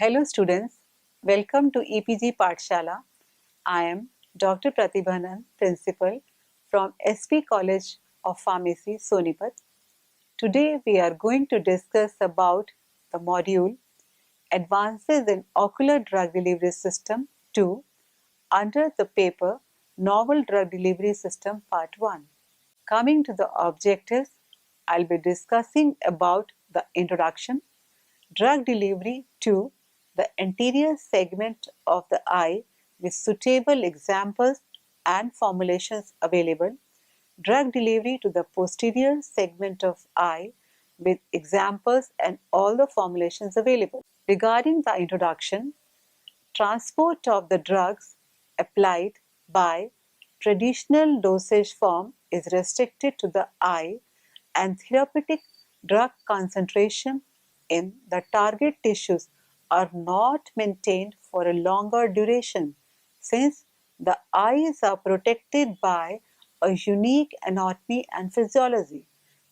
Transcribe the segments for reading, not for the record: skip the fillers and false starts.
Hello students, welcome to EPG Pathshala. I am Dr. Pratibhanan, Principal from SP College of Pharmacy, Sonipat. Today we are going to discuss about the module Advances in Ocular Drug Delivery System 2 under the paper Novel Drug Delivery System Part 1. Coming to the objectives, I'll be discussing about the introduction, drug delivery to the anterior segment of the eye with suitable examples and formulations available, drug delivery to the posterior segment of eye with examples and all the formulations available. Regarding the introduction, transport of the drugs applied by traditional dosage form is restricted to the eye and therapeutic drug concentration in the target tissues are not maintained for a longer duration since the eyes are protected by a unique anatomy and physiology.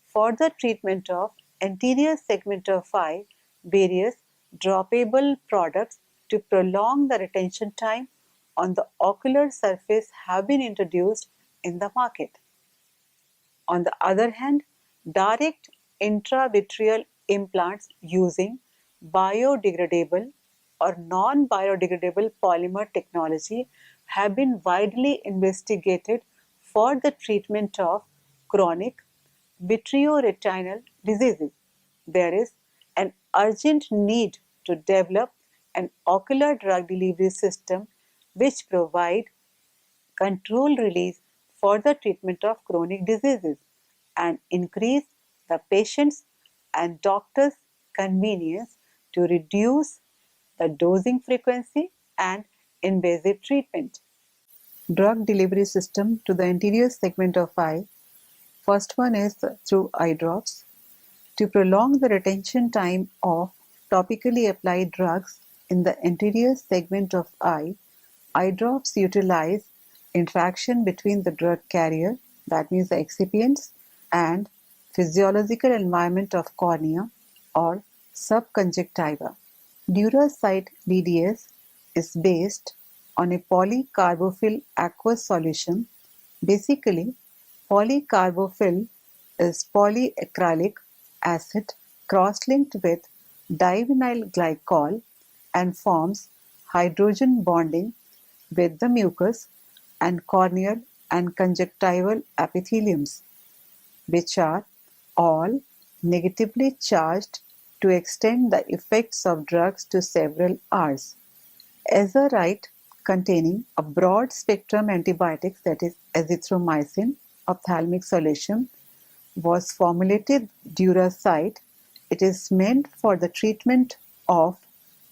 For the treatment of anterior segment of eye, various droppable products to prolong the retention time on the ocular surface have been introduced in the market. On the other hand, direct intravitreal implants using biodegradable or non-biodegradable polymer technology have been widely investigated for the treatment of chronic vitreoretinal diseases. There is an urgent need to develop an ocular drug delivery system which provide control release for the treatment of chronic diseases and increase the patient's and doctor's convenience to reduce the dosing frequency and invasive treatment. Drug delivery system to the anterior segment of eye. First one is through eye drops. To prolong the retention time of topically applied drugs in the anterior segment of eye drops utilize interaction between the drug carrier, that means the excipients, and physiological environment of cornea or subconjunctiva. Duraside DDS is based on a polycarbophil aqueous solution. Basically, polycarbophil is polyacrylic acid cross-linked with divinyl glycol and forms hydrogen bonding with the mucus and corneal and conjunctival epitheliums, which are all negatively charged to extend the effects of drugs to several hours. Azarite containing a broad spectrum antibiotics, that is azithromycin ophthalmic solution, was formulated Duraside. It is meant for the treatment of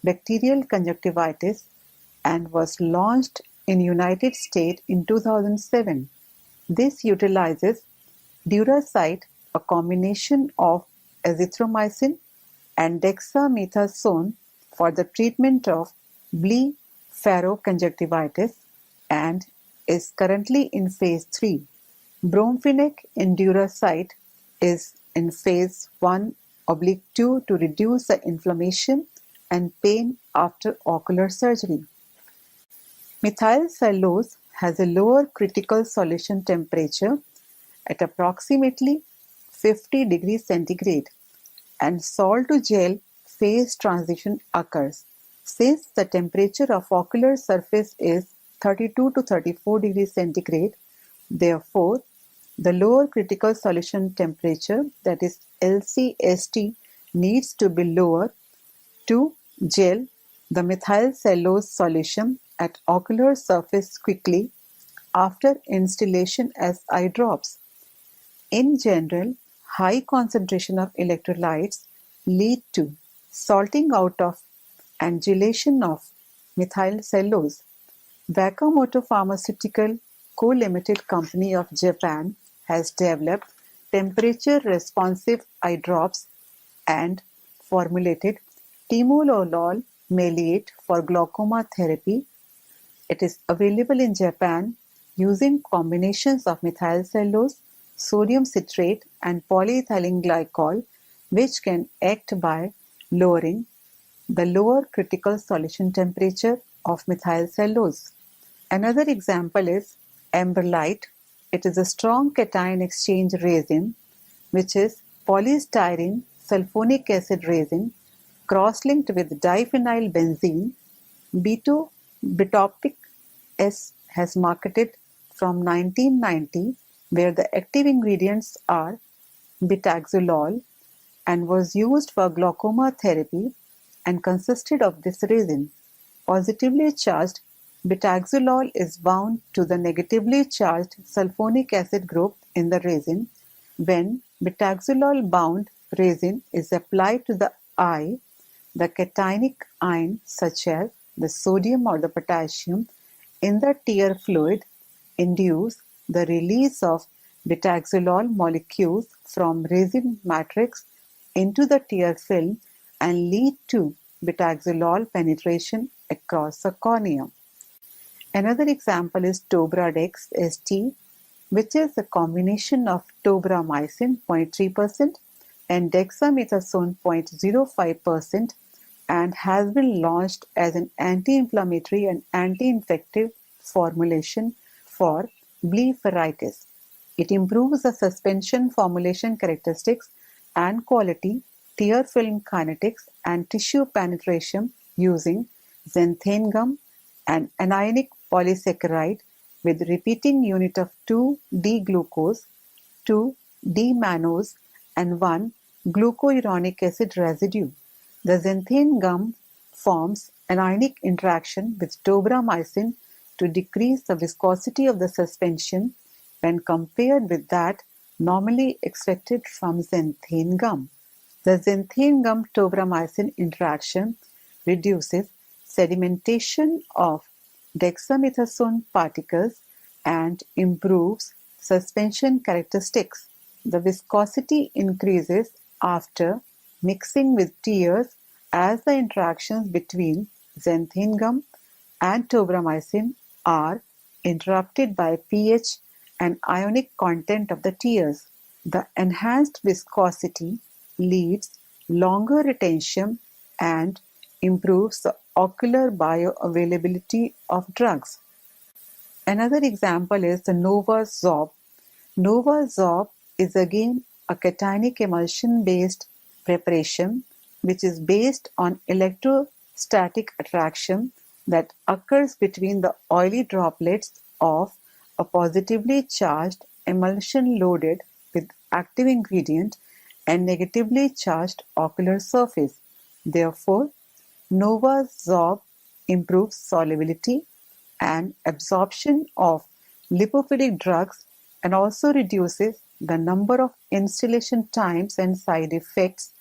bacterial conjunctivitis and was launched in United States in 2007. This utilizes Duraside, a combination of azithromycin and dexamethasone for the treatment of blepharoconjunctivitis and is currently in phase 3. Bromfenac in Duraside is in phase 1/2 to reduce the inflammation and pain after ocular surgery. Methylcellulose has a lower critical solution temperature at approximately 50 degrees centigrade and salt to gel phase transition occurs. Since the temperature of ocular surface is 32 to 34 degrees centigrade, therefore, the lower critical solution temperature, that is LCST, needs to be lower to gel the methylcellulose solution at ocular surface quickly after instillation as eye drops. In general, high concentration of electrolytes lead to salting out of and gelation of methylcellulose. Wakamoto Pharmaceutical Co. Limited Company of Japan has developed temperature-responsive eye drops and formulated timolol maleate for glaucoma therapy. It is available in Japan using combinations of methylcellulose, sodium citrate, and polyethylene glycol, which can act by lowering the lower critical solution temperature of methyl cellulose. Another example is amberlite. It is a strong cation exchange resin which is polystyrene sulfonic acid resin cross-linked with diphenyl benzene. Betopic S has marketed from 1990 where the active ingredients are betaxolol and was used for glaucoma therapy and consisted of this resin. Positively charged betaxolol is bound to the negatively charged sulfonic acid group in the resin. When betaxolol bound resin is applied to the eye, the cationic ion such as the sodium or the potassium in the tear fluid induce the release of betaxolol molecules from resin matrix into the tear film and lead to betaxolol penetration across the cornea. Another example is Tobradex ST, which is a combination of tobramycin 0.3% and dexamethasone 0.05% and has been launched as an anti-inflammatory and anti-infective formulation for blepharitis. It improves the suspension formulation characteristics and quality, tear film kinetics, and tissue penetration using xanthine gum and anionic polysaccharide with repeating unit of 2-D-glucose, 2-D-mannose, and 1-glucouronic acid residue. The xanthine gum forms anionic interaction with tobramycin to decrease the viscosity of the suspension when compared with that normally extracted from xanthine gum. The xanthine gum tobramycin interaction reduces sedimentation of dexamethasone particles and improves suspension characteristics. The viscosity increases after mixing with tears as the interactions between xanthine gum and tobramycin are interrupted by pH and ionic content of the tears. The enhanced viscosity leads longer retention and improves the ocular bioavailability of drugs. Another example is the Novazorb. Novazorb is again a cationic emulsion based preparation which is based on electrostatic attraction that occurs between the oily droplets of a positively charged emulsion loaded with active ingredient and negatively charged ocular surface. Therefore, Novazorb improves solubility and absorption of lipophilic drugs and also reduces the number of instillation times and side effects,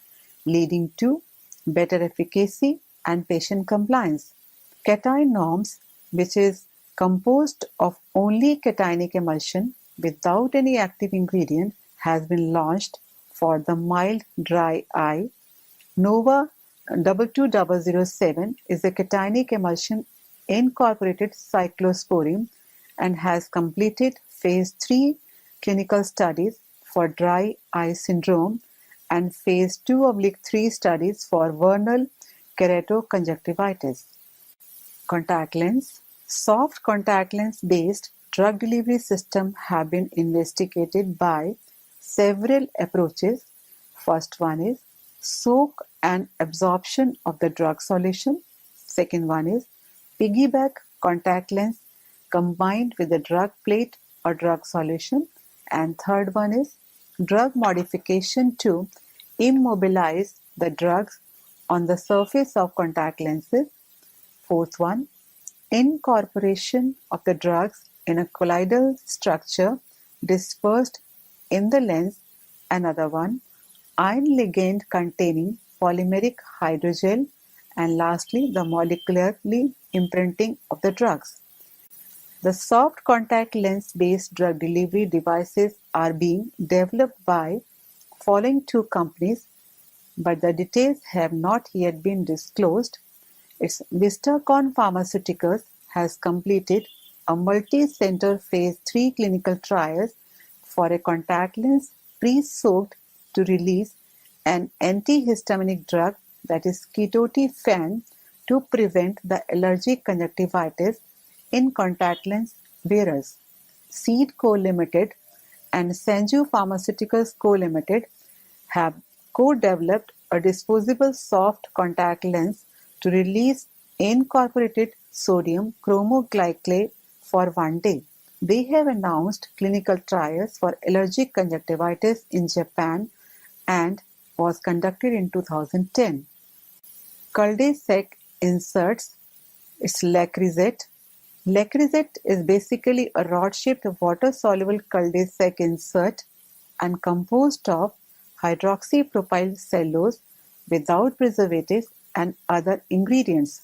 leading to better efficacy and patient compliance. Cation norms, which is composed of only cationic emulsion without any active ingredient, has been launched for the mild dry eye. Nova 22007 is a cationic emulsion incorporated cyclosporine and has completed phase 3 clinical studies for dry eye syndrome and phase 2/3 studies for vernal keratoconjunctivitis. Contact lens. Soft contact lens based drug delivery systems have been investigated by several approaches. First one is soak and absorption of the drug solution. Second one is piggyback contact lens combined with the drug plate or drug solution. And third one is drug modification to immobilize the drugs on the surface of contact lenses. Fourth one, incorporation of the drugs in a colloidal structure dispersed in the lens. Another one, iron ligand containing polymeric hydrogel. And lastly, the molecularly imprinting of the drugs. The soft contact lens based drug delivery devices are being developed by following two companies, but the details have not yet been disclosed. Its Vistacon Pharmaceuticals has completed a multi-center phase 3 clinical trials for a contact lens pre-soaked to release an antihistaminic drug that is ketotifen, to prevent the allergic conjunctivitis in contact lens wearers. Seed Co. Limited and Sanju Pharmaceuticals Co. Limited have co-developed a disposable soft contact lens to release incorporated sodium chromoglycolate for one day. They have announced clinical trials for allergic conjunctivitis in Japan and was conducted in 2010. Cul-de-sac inserts, it's Lacrizette. Lacrizette is basically a rod-shaped water-soluble cul-de-sac insert and composed of hydroxypropyl cellulose without preservatives and other ingredients.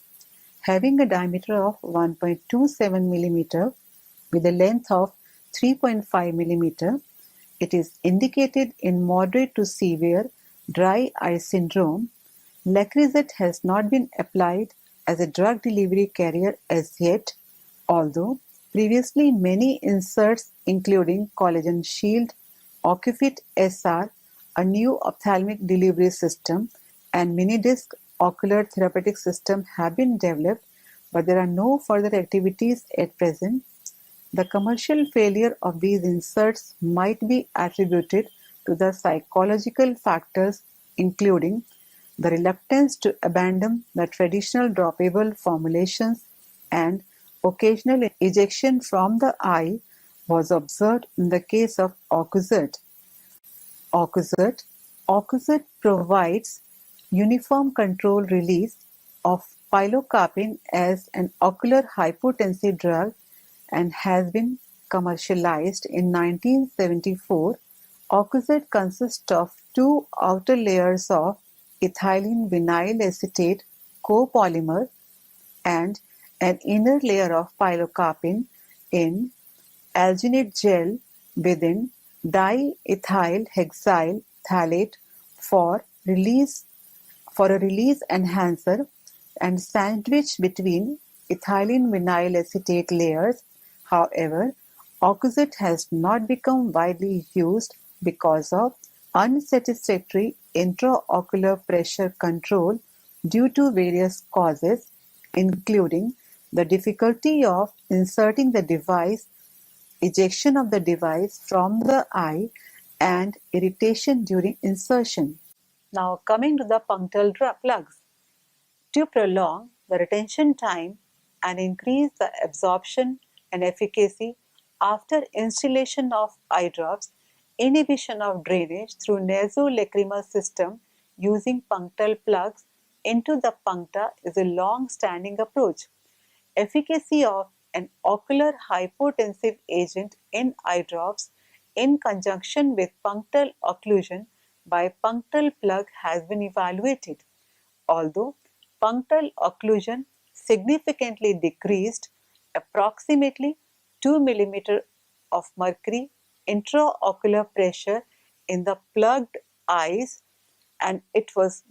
Having a diameter of 1.27 mm with a length of 3.5 mm, it is indicated in moderate to severe dry eye syndrome. Lacrizette has not been applied as a drug delivery carrier as yet, although previously many inserts including Collagen Shield, Ocuvite SR, a new ophthalmic delivery system, and Minidisc ocular therapeutic system have been developed, but there are no further activities at present. The commercial failure of these inserts might be attributed to the psychological factors including the reluctance to abandon the traditional droppable formulations and occasional ejection from the eye was observed in the case of Ocuzert. Ocuzert provides uniform controlled release of pilocarpine as an ocular hypotensive drug and has been commercialized in 1974. Ocuzert consists of two outer layers of ethylene vinyl acetate copolymer and an inner layer of pilocarpine in alginate gel within diethyl hexyl phthalate for a release enhancer and sandwiched between ethylene vinyl acetate layers. However, Ocuzert has not become widely used because of unsatisfactory intraocular pressure control due to various causes, including the difficulty of inserting the device, ejection of the device from the eye, and irritation during insertion. Now coming to the punctal plugs. To prolong the retention time and increase the absorption and efficacy after instillation of eye drops, inhibition of drainage through nasolacrimal system using punctal plugs into the puncta is a long-standing approach. Efficacy of an ocular hypotensive agent in eye drops in conjunction with punctal occlusion by punctal plug has been evaluated. Although punctal occlusion significantly decreased, approximately 2 mm of mercury intraocular pressure in the plugged eyes, and it was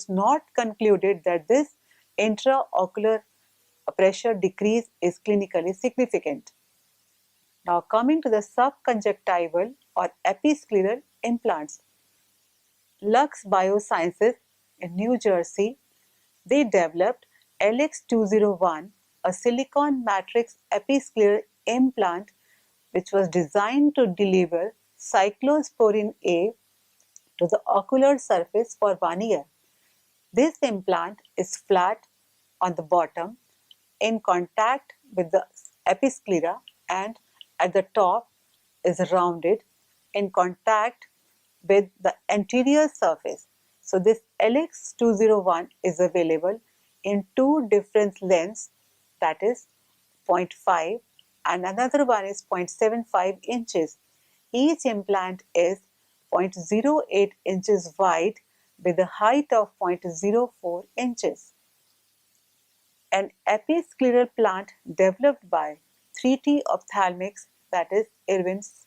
not concluded that this intraocular pressure decrease is clinically significant. Now coming to the subconjunctival or episcleral implants. Lux Biosciences in New Jersey, they developed LX201, a silicon matrix episcleral implant which was designed to deliver cyclosporin A to the ocular surface for 1 year. This implant is flat on the bottom in contact with the episclera and at the top is rounded in contact with the anterior surface. So this LX201 is available in two different lengths, that is 0.5 and another one is 0.75 inches. Each implant is 0.08 inches wide with a height of 0.04 inches. An episcleral plant developed by 3T Ophthalmics, that is Irwin's,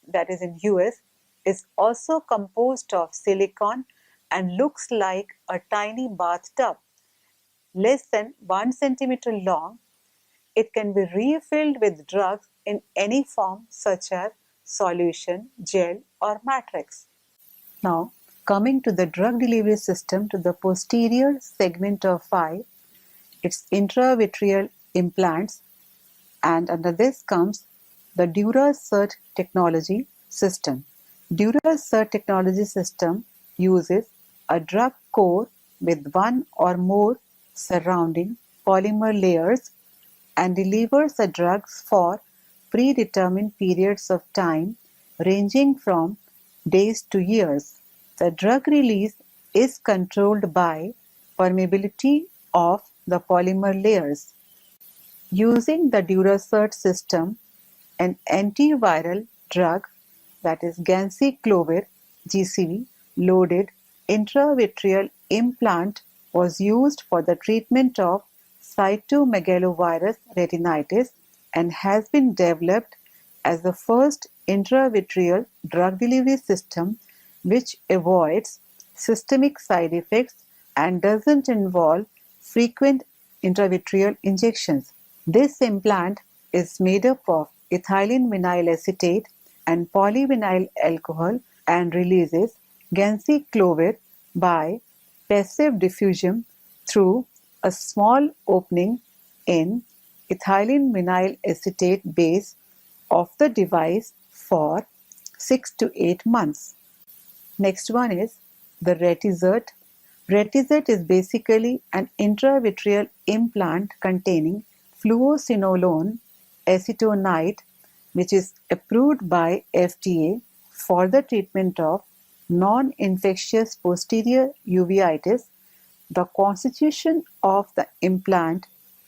that is in US, is also composed of silicon and looks like a tiny bathtub. Less than 1 centimeter long, it can be refilled with drugs in any form such as solution, gel or matrix. Now, Coming to the drug delivery system to the posterior segment of eye, its intravitreal implants, and under this comes the Duracert technology system. Duracert technology system uses a drug core with one or more surrounding polymer layers and delivers the drugs for predetermined periods of time ranging from days to years. The drug release is controlled by permeability of the polymer layers. Using the Duracert system, an antiviral drug, that is ganciclovir (GCV) loaded intravitreal implant was used for the treatment of cytomegalovirus retinitis and has been developed as the first intravitreal drug delivery system which avoids systemic side effects and doesn't involve frequent intravitreal injections. This implant is made up of ethylene vinyl acetate and polyvinyl alcohol and releases ganciclovir by passive diffusion through a small opening in ethylene vinyl acetate base of the device for 6 to 8 months. Next one is the Retisert. Retisert is basically an intravitreal implant containing fluocinolone acetonide, which is approved by FDA for the treatment of non-infectious posterior uveitis. The constitution of the implant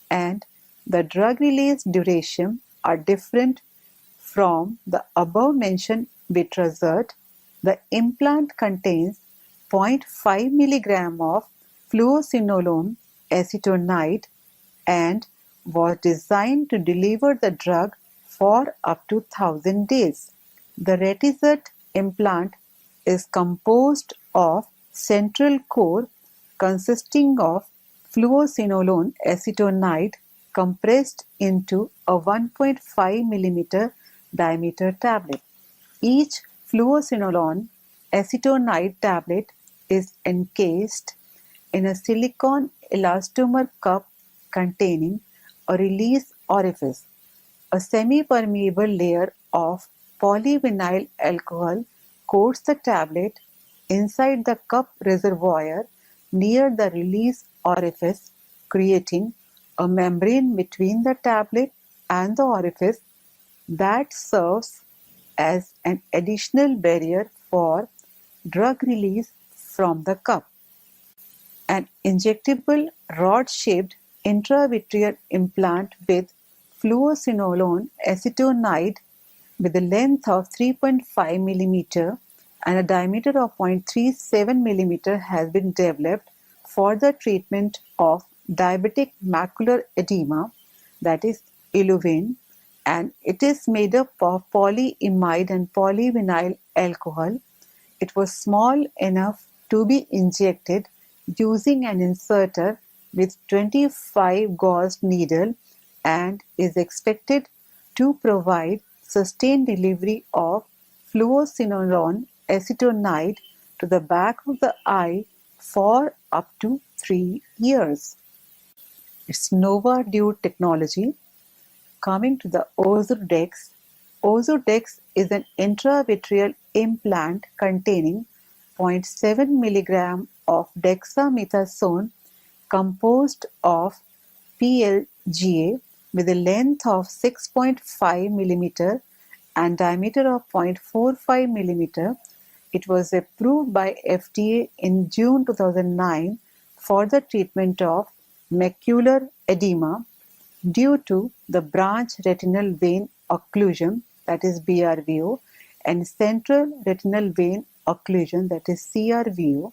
and the drug release duration are different from the above mentioned Vitrasert. The implant contains 0.5 mg of fluocinolone acetonide and was designed to deliver the drug for up to 1000 days. The Retisert implant is composed of central core consisting of fluocinolone acetonide compressed into a 1.5 mm diameter tablet. Each fluocinolone acetonide tablet is encased in a silicone elastomer cup containing a release orifice. A semi-permeable layer of polyvinyl alcohol coats the tablet inside the cup reservoir near the release orifice, creating a membrane between the tablet and the orifice that serves as an additional barrier for drug release from the cup. An injectable rod-shaped intravitreal implant with fluocinolone acetonide with a length of 3.5 mm and a diameter of 0.37 mm has been developed for the treatment of diabetic macular edema, that is ILUVEN, and it is made up of polyimide and polyvinyl alcohol. It was small enough to be injected using an inserter with 25 gauge needle and is expected to provide sustained delivery of fluocinolone acetonide to the back of the eye for up to 3 years. It's NovaDure technology. Coming to the Ozurdex. Ozurdex is an intravitreal implant containing 0.7 mg of dexamethasone composed of PLGA with a length of 6.5 mm and diameter of 0.45 mm. It was approved by FDA in June 2009 for the treatment of macular edema due to the branch retinal vein occlusion, that is BRVO, and central retinal vein occlusion, that is CRVO.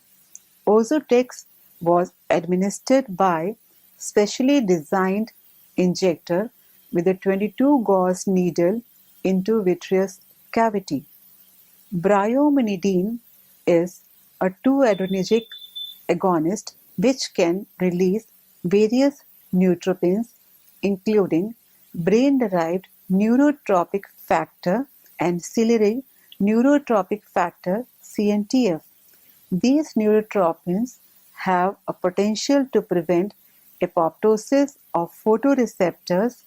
Ozurdex was administered by specially designed injector with a 22 gauge needle into vitreous cavity. Brimonidine is a 2-adrenergic agonist which can release various neutropins including brain-derived neurotrophic factor and ciliary neurotrophic factor (CNTF). These neurotropins have a potential to prevent apoptosis of photoreceptors.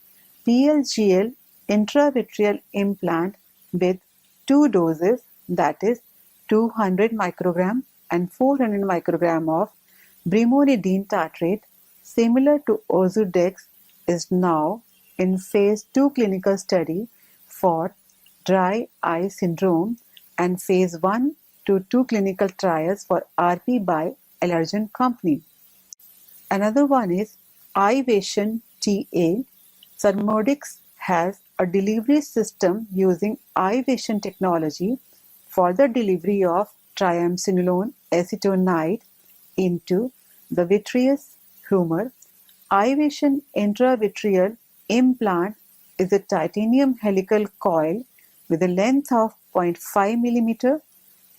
PLGL intravitreal implant with two doses, that is 200 microgram and 400 microgram of brimonidine tartrate, similar to Ozurdex, is now in phase 2 clinical study for dry eye syndrome and phase 1 to 2 clinical trials for RP by Allergan company. Another one is iVation TA. Thermodix has a delivery system using iVation technology for the delivery of triamcinolone acetonide into the vitreous humor. iVation intravitreal implant is a titanium helical coil with a length of 0.5 mm,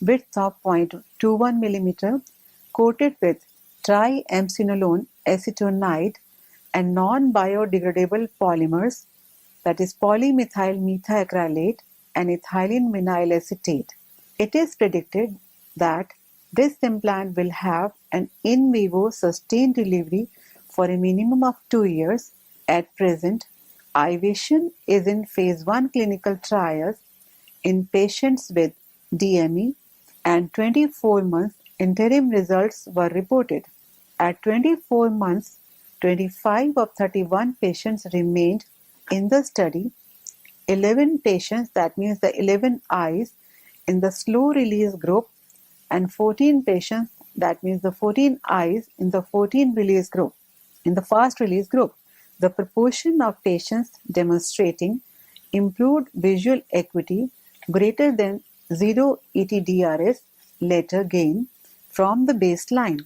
width of 0.21 mm, coated with triamcinolone acetonide and non-biodegradable polymers, that is polymethyl methacrylate and ethylene vinyl acetate. It is predicted that this implant will have an in vivo sustained delivery for a minimum of 2 years. At present, iVision is in phase 1 clinical trials in patients with DME, and 24 months interim results were reported. At 24 months, 25 of 31 patients remained in the study. 11 patients, that means the 11 eyes, in the slow release group, and 14 patients, that means the 14 eyes, in the 14 release group. In the fast release group, the proportion of patients demonstrating improved visual acuity greater than 0 ETDRS letter gain from the baseline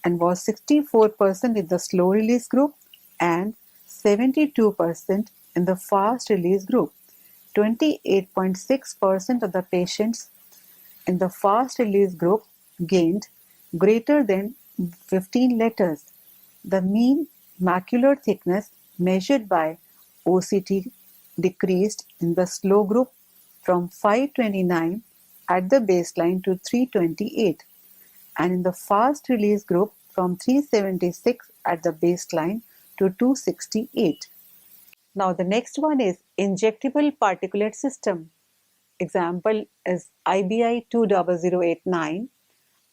and was 64% in the slow release group and 72% in the fast release group. 28.6% of the patients in the fast release group gained greater than 15 letters. The mean macular thickness measured by OCT decreased in the slow group from 529 at the baseline to 328, and in the fast release group from 376 at the baseline to 268. Now the next one is injectable particulate system. Example is IBI 20089.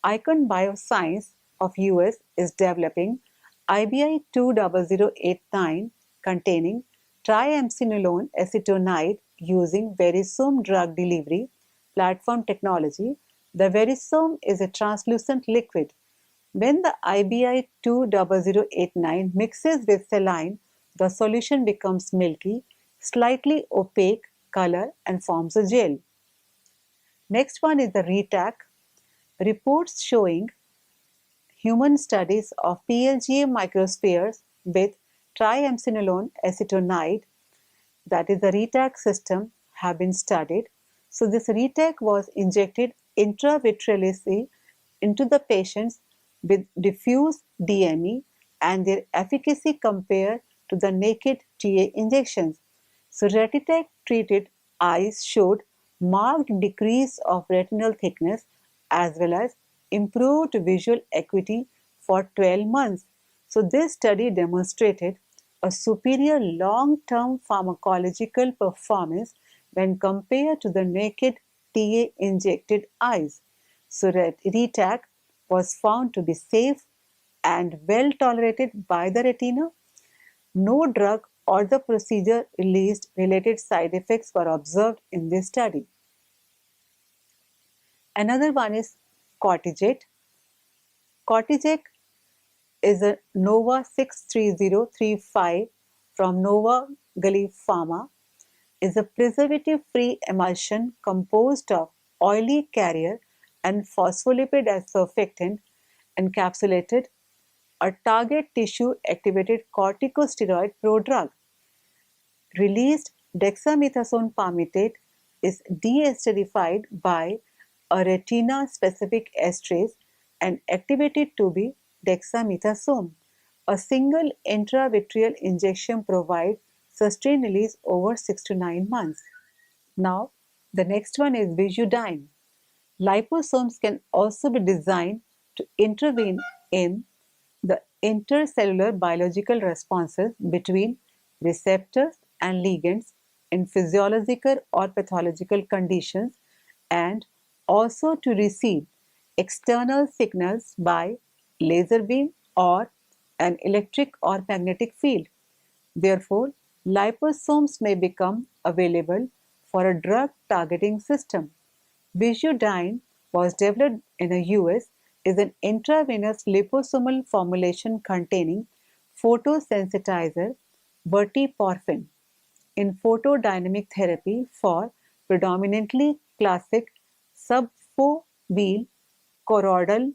Icon Bioscience of US is developing IBI 20089 containing triamcinolone acetonide using Verisome drug delivery platform technology. The Verisome is a translucent liquid. When the IBI 20089 mixes with saline, the solution becomes milky, slightly opaque color and forms a gel. Next one is the RETAC. Reports showing human studies of PLGA microspheres with triamcinolone acetonide, that is the RETAC system, have been studied. So this RETAC was injected intravitreally into the patients with diffuse DME and their efficacy compared to the naked TA injections. So RETAC treated eyes showed marked decrease of retinal thickness as well as improved visual acuity for 12 months. So this study demonstrated a superior long-term pharmacological performance when compared to the naked TA injected eyes. So RETAC was found to be safe and well tolerated by the retina. No drug or the procedure released related side effects were observed in this study. Another one is Cortijet. Cortijet is a Nova 63035 from Nova Gully Pharma, is a preservative-free emulsion composed of oily carrier and phospholipid as surfactant encapsulated a target tissue activated corticosteroid prodrug. Released dexamethasone palmitate is deesterified by a retina-specific esterase and activated to be dexamethasone. A single intravitreal injection provides sustained release over 6 to 9 months. Now, the next one is Visudyne. Liposomes can also be designed to intervene in the intercellular biological responses between receptors and ligands in physiological or pathological conditions, and also to receive external signals by laser beam or an electric or magnetic field. Therefore, liposomes may become available for a drug targeting system. Visudyne was developed in the US, is an intravenous liposomal formulation containing photosensitizer verteporfin in photodynamic therapy for predominantly classic subfoveal choroidal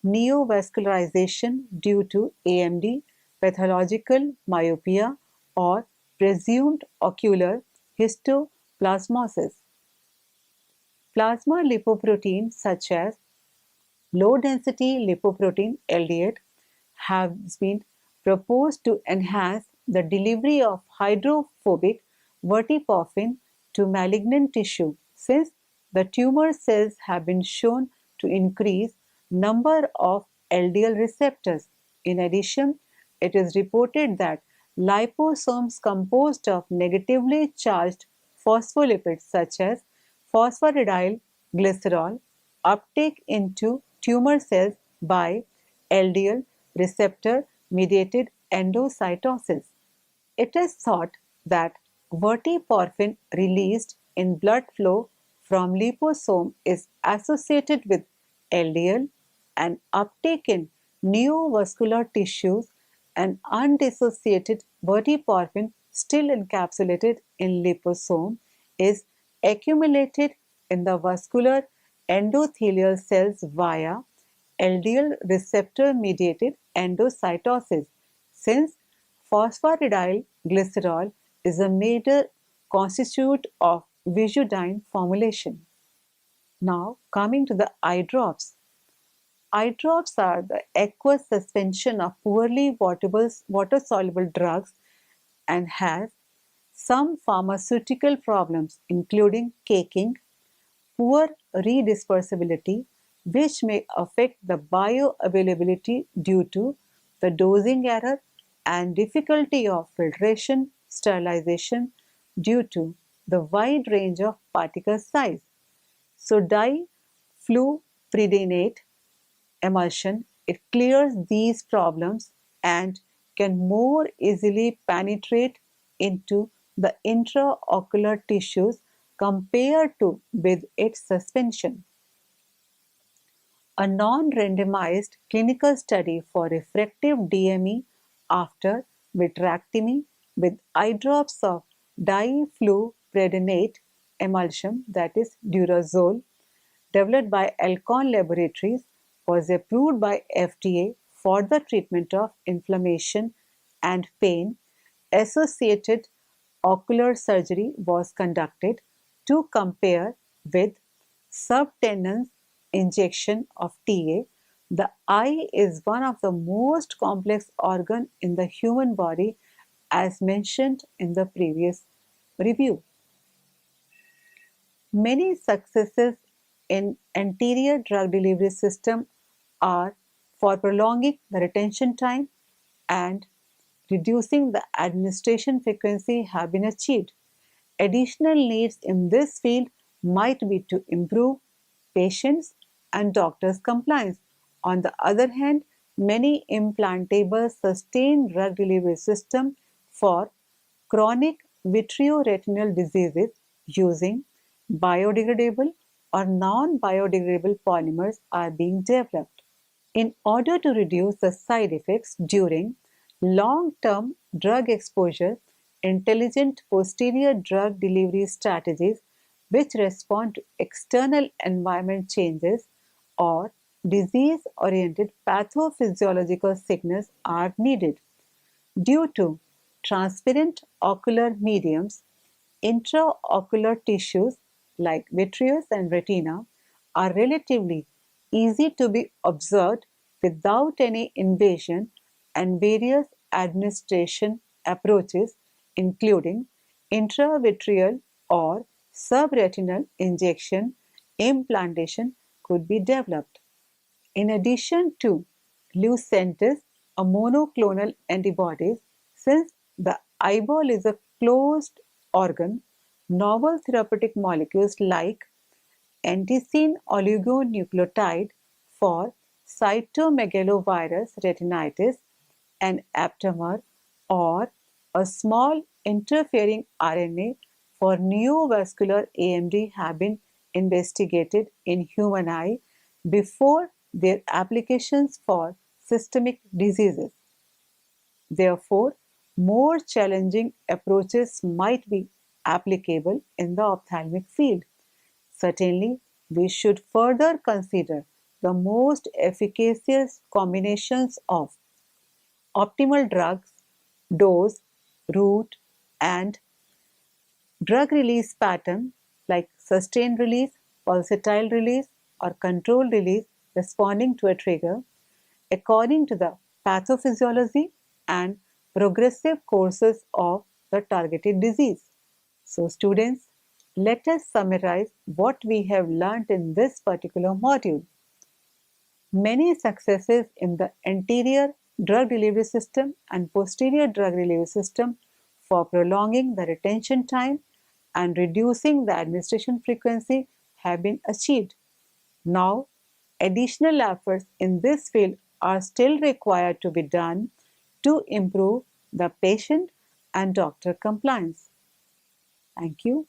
neovascularization due to AMD, pathological myopia, or presumed ocular histoplasmosis. Plasma lipoproteins such as low density lipoprotein LDH has been proposed to enhance the delivery of hydrophobic verteporfin to malignant tissue, since the tumor cells have been shown to increase number of LDL receptors. In addition, it is reported that liposomes composed of negatively charged phospholipids such as phosphatidyl glycerol uptake into tumor cells by LDL receptor mediated endocytosis. It is thought that verteporfin released in blood flow from liposome is associated with LDL and uptake in neovascular tissues, and undissociated verteporfin still encapsulated in liposome is accumulated in the vascular endothelial cells via LDL receptor mediated endocytosis, since phosphatidyl glycerol is a major constituent of Visudyne formulation. Now, coming to the eye drops. Eye drops are the aqueous suspension of poorly water-soluble drugs and has some pharmaceutical problems including caking, poor redispersibility, which may affect the bioavailability due to the dosing error, and difficulty of filtration, sterilization due to the wide range of particle size. So difluprednate emulsion, it clears these problems and can more easily penetrate into the intraocular tissues compared to with its suspension. A non-randomized clinical study for refractive DME after vitrectomy with eye drops of difluprednate emulsion, that is Durezol, developed by Alcon Laboratories, was approved by FDA for the treatment of inflammation and pain associated. Ocular surgery was conducted to compare with subtenon injection of TA. The eye is one of the most complex organ in the human body, as mentioned in the previous review. Many successes in anterior drug delivery system are for prolonging the retention time and reducing the administration frequency have been achieved. Additional needs in this field might be to improve patients and doctors' compliance. On the other hand, many implantable sustained drug delivery systems for chronic vitreoretinal diseases using biodegradable or non-biodegradable polymers are being developed. In order to reduce the side effects during long-term drug exposure, intelligent posterior drug delivery strategies which respond to external environment changes or disease-oriented pathophysiological signals are needed. Due to transparent ocular mediums, intraocular tissues like vitreous and retina are relatively easy to be observed without any invasion, and various administration approaches including intravitreal or subretinal injection implantation could be developed. In addition to Lucentis, a monoclonal antibodies, since the eyeball is a closed organ, novel therapeutic molecules like antisense oligonucleotide for cytomegalovirus retinitis and aptamer, or a small interfering RNA for neovascular AMD have been investigated in human eye before their applications for systemic diseases. Therefore, more challenging approaches might be applicable in the ophthalmic field. Certainly, we should further consider the most efficacious combinations of optimal drugs, dose, route, and drug release pattern like sustained release, pulsatile release, or controlled release responding to a trigger according to the pathophysiology and progressive courses of the targeted disease. So, students, let us summarize what we have learned in this particular module. Many successes in the anterior drug delivery system and posterior drug delivery system for prolonging the retention time and reducing the administration frequency have been achieved. Now, additional efforts in this field are still required to be done to improve the patient and doctor compliance. Thank you.